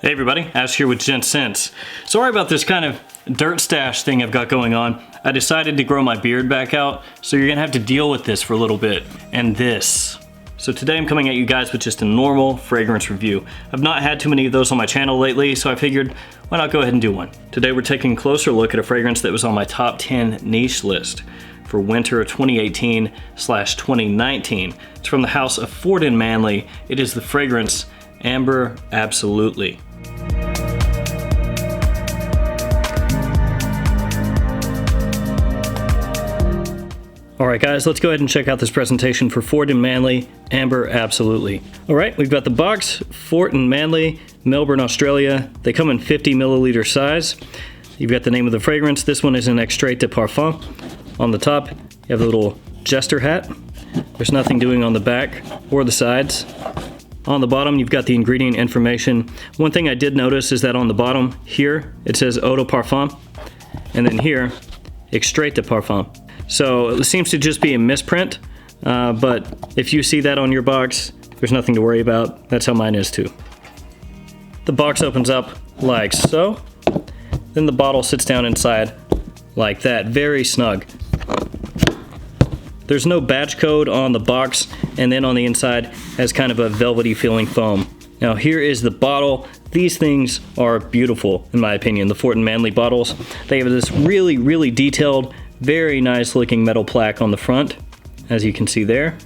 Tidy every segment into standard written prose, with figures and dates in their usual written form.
Hey everybody, Ash here with Gents. Sorry about this kind of dirt stash thing I've got going on. I decided to grow my beard back out, so you're gonna have to deal with this for a little bit. And this. So today I'm coming at you guys with just a normal fragrance review. I've not had too many of those on my channel lately, so I figured, why not go ahead and do one. Today we're taking a closer look at a fragrance that was on my top 10 niche list for winter 2018/2019. It's from the house of Ford & Manle. It is the fragrance Amber Absolutely. Alright guys, let's go ahead and check out this presentation for Ford & Manle Amber Absolutely. Alright, we've got the box, Ford & Manle, Melbourne, Australia. They come in 50 milliliter size. You've got the name of the fragrance. This one is an Extrait de Parfum. On the top, you have a little jester hat. There's nothing doing on the back or the sides. On the bottom, you've got the ingredient information. One thing I did notice is that on the bottom here, it says Eau de Parfum, and then here, Extrait de Parfum. So it seems to just be a misprint, but if you see that on your box, there's nothing to worry about. That's how mine is too. The box opens up like so. Then the bottle sits down inside like that, very snug. There's no batch code on the box, and then on the inside has kind of a velvety feeling foam. Now here is the bottle. These things are beautiful in my opinion, the Ford & Manle bottles. They have this really detailed, very nice looking metal plaque on the front, as you can see there.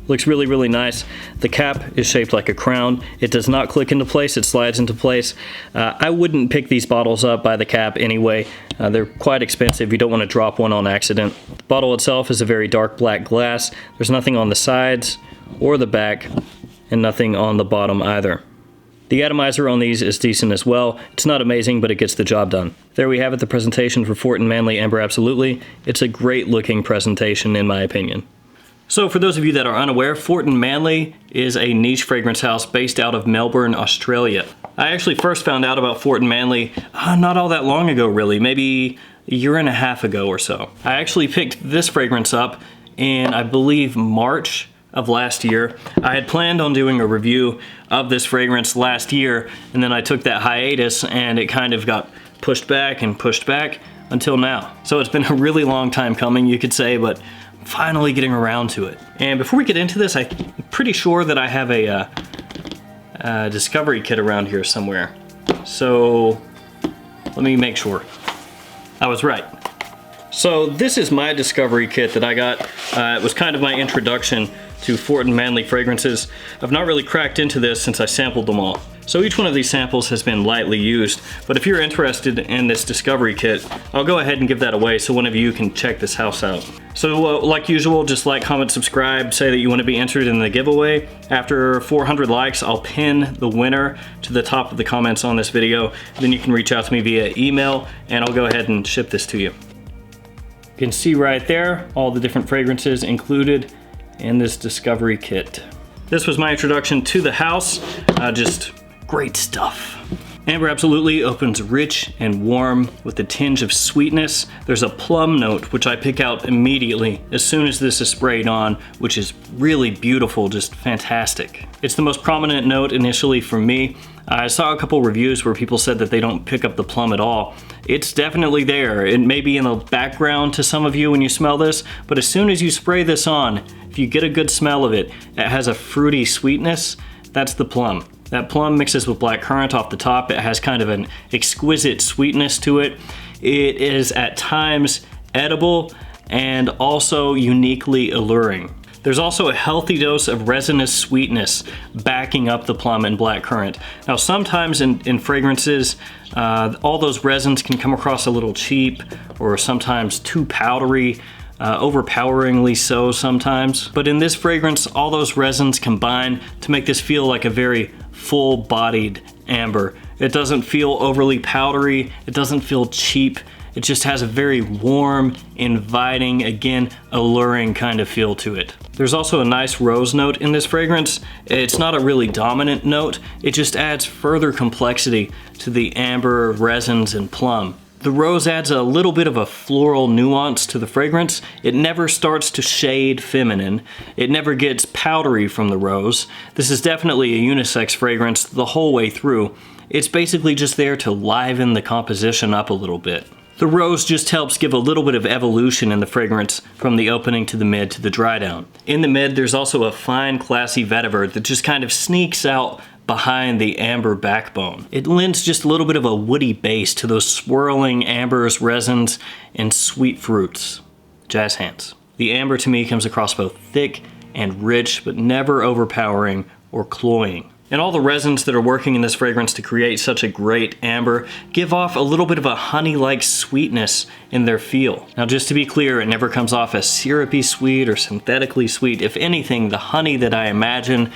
Looks really nice. The cap is shaped like a crown. It does not click into place, it slides into place. I wouldn't pick these bottles up by the cap anyway. They're quite expensive. You don't want to drop one on accident. The bottle itself is a very dark black glass. There's nothing on the sides or the back, and nothing on the bottom either. The atomizer on these is decent as well. It's not amazing, but it gets the job done. There we have it, the presentation for Ford & Manle Amber Absolutely. It's a great looking presentation in my opinion. So for those of you that are unaware, Ford & Manle is a niche fragrance house based out of Melbourne, Australia. I actually first found out about Ford & Manle not all that long ago really, maybe a year and a half ago or so. I actually picked this fragrance up in, I believe, March of last year. I had planned on doing a review of this fragrance last year, and then I took that hiatus and it kind of got pushed back until now. So it's been a really long time coming, you could say, but finally getting around to it. And before we get into this, I'm pretty sure that I have a discovery kit around here somewhere. So let me make sure. I was right. So this is my discovery kit that I got. It was kind of my introduction to Ford & Manle fragrances. I've not really cracked into this since I sampled them all. So each one of these samples has been lightly used, but if you're interested in this discovery kit, I'll go ahead and give that away so one of you can check this house out. So like usual, just like, comment, subscribe, say that you want to be entered in the giveaway. After 400 likes, I'll pin the winner to the top of the comments on this video. Then you can reach out to me via email and I'll go ahead and ship this to you. You can see right there all the different fragrances included in this discovery kit. This was my introduction to the house. Just great stuff. Amber Absolutely opens rich and warm with a tinge of sweetness. There's a plum note, which I pick out immediately as soon as this is sprayed on, which is really beautiful, just fantastic. It's the most prominent note initially for me. I saw a couple reviews where people said that they don't pick up the plum at all. It's definitely there. It may be in the background to some of you when you smell this, but as soon as you spray this on, if you get a good smell of it, it has a fruity sweetness. That's the plum. That plum mixes with blackcurrant off the top. It has kind of an exquisite sweetness to it. It is at times edible and also uniquely alluring. There's also a healthy dose of resinous sweetness backing up the plum and blackcurrant. Now sometimes in fragrances, all those resins can come across a little cheap or sometimes too powdery, overpoweringly so sometimes. But in this fragrance, all those resins combine to make this feel like a very full-bodied amber. It doesn't feel overly powdery, it doesn't feel cheap. It just has a very warm, inviting, again, alluring kind of feel to it. There's also a nice rose note in this fragrance. It's not a really dominant note, it just adds further complexity to the amber, resins, and plum. The rose adds a little bit of a floral nuance to the fragrance. It never starts to shade feminine. It never gets powdery from the rose. This is definitely a unisex fragrance the whole way through. It's basically just there to liven the composition up a little bit. The rose just helps give a little bit of evolution in the fragrance from the opening to the mid to the dry down. In the mid, there's also a fine, classy vetiver that just kind of sneaks out behind the amber backbone. It lends just a little bit of a woody base to those swirling ambers, resins, and sweet fruits. Jazz hands. The amber to me comes across both thick and rich, but never overpowering or cloying. And all the resins that are working in this fragrance to create such a great amber give off a little bit of a honey-like sweetness in their feel. Now, just to be clear, it never comes off as syrupy sweet or synthetically sweet. If anything, the honey that I imagine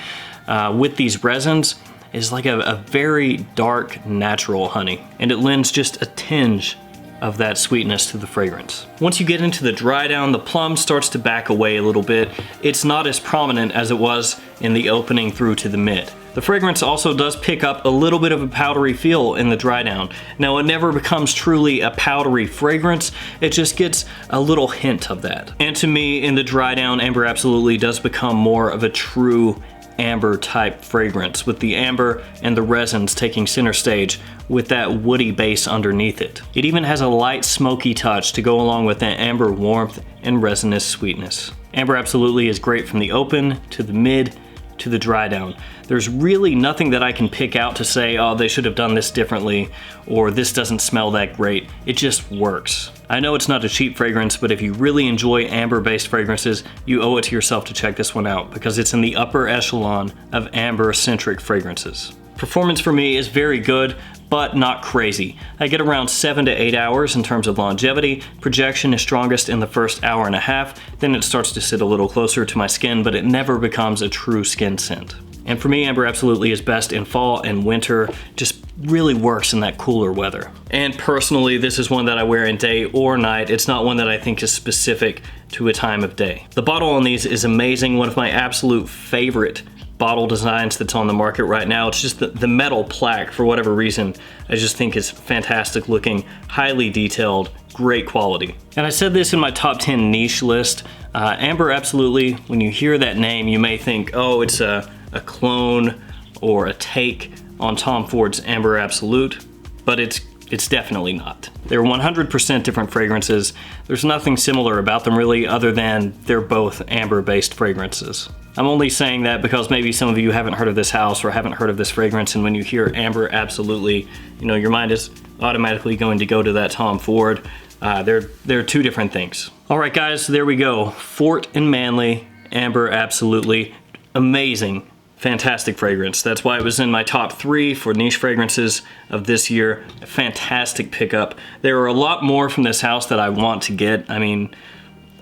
with these resins is like a very dark, natural honey. And it lends just a tinge of that sweetness to the fragrance. Once you get into the dry down, the plum starts to back away a little bit. It's not as prominent as it was in the opening through to the mid. The fragrance also does pick up a little bit of a powdery feel in the dry down. Now, it never becomes truly a powdery fragrance, it just gets a little hint of that. And to me, in the dry down, amber absolutely does become more of a true amber type fragrance, with the amber and the resins taking center stage with that woody base underneath it. It even has a light smoky touch to go along with that amber warmth and resinous sweetness. Amber absolutely is great from the open to the mid to the dry down. There's really nothing that I can pick out to say, oh, they should have done this differently, or this doesn't smell that great. It just works. I know it's not a cheap fragrance, but if you really enjoy amber-based fragrances, you owe it to yourself to check this one out, because it's in the upper echelon of amber-centric fragrances. Performance for me is very good, but not crazy. I get around 7 to 8 hours in terms of longevity. Projection is strongest in the first hour and a half, then it starts to sit a little closer to my skin, but it never becomes a true skin scent. And for me, amber absolutely is best in fall and winter, just really works in that cooler weather. And personally, this is one that I wear in day or night. It's not one that I think is specific to a time of day. The bottle on these is amazing, one of my absolute favorite bottle designs that's on the market right now. It's just the metal plaque, for whatever reason, I just think is fantastic looking, highly detailed, great quality. And I said this in my top 10 niche list. Amber absolutely, when you hear that name, you may think, oh, it's a clone or a take on Tom Ford's Amber Absolute, but it's definitely not. They're 100% different fragrances. There's nothing similar about them really, other than they're both amber-based fragrances. I'm only saying that because maybe some of you haven't heard of this house or haven't heard of this fragrance, and when you hear Amber Absolutely, you know, your mind is automatically going to go to that Tom Ford. They're two different things. All right, guys, there we go. Fort and Manle, Amber Absolutely. Amazing, fantastic fragrance. That's why it was in my top 3 for niche fragrances of this year. A fantastic pickup. There are a lot more from this house that I want to get. I mean,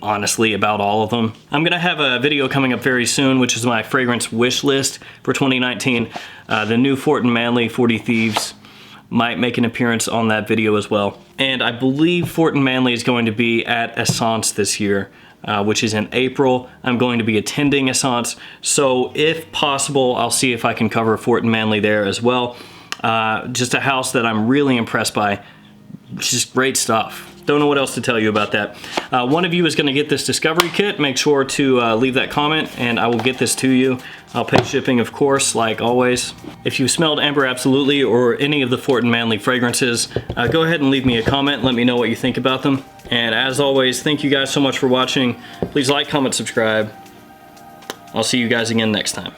honestly, about all of them. I'm gonna have a video coming up very soon, which is my fragrance wish list for 2019. The new Fort and Manle 40 Thieves might make an appearance on that video as well. And I believe Fort and Manle is going to be at Essence this year, which is in April. I'm going to be attending Essence, so if possible, I'll see if I can cover Fort and Manle there as well. Just a house that I'm really impressed by. Just great stuff. Don't know what else to tell you about that. One of you is going to get this discovery kit. Make sure to leave that comment and I will get this to you. I'll pay shipping, of course, like always. If you smelled Amber Absolutely or any of the Fort and Manle fragrances, go ahead and leave me a comment. Let me know what you think about them. And as always, thank you guys so much for watching. Please like, comment, subscribe. I'll see you guys again next time.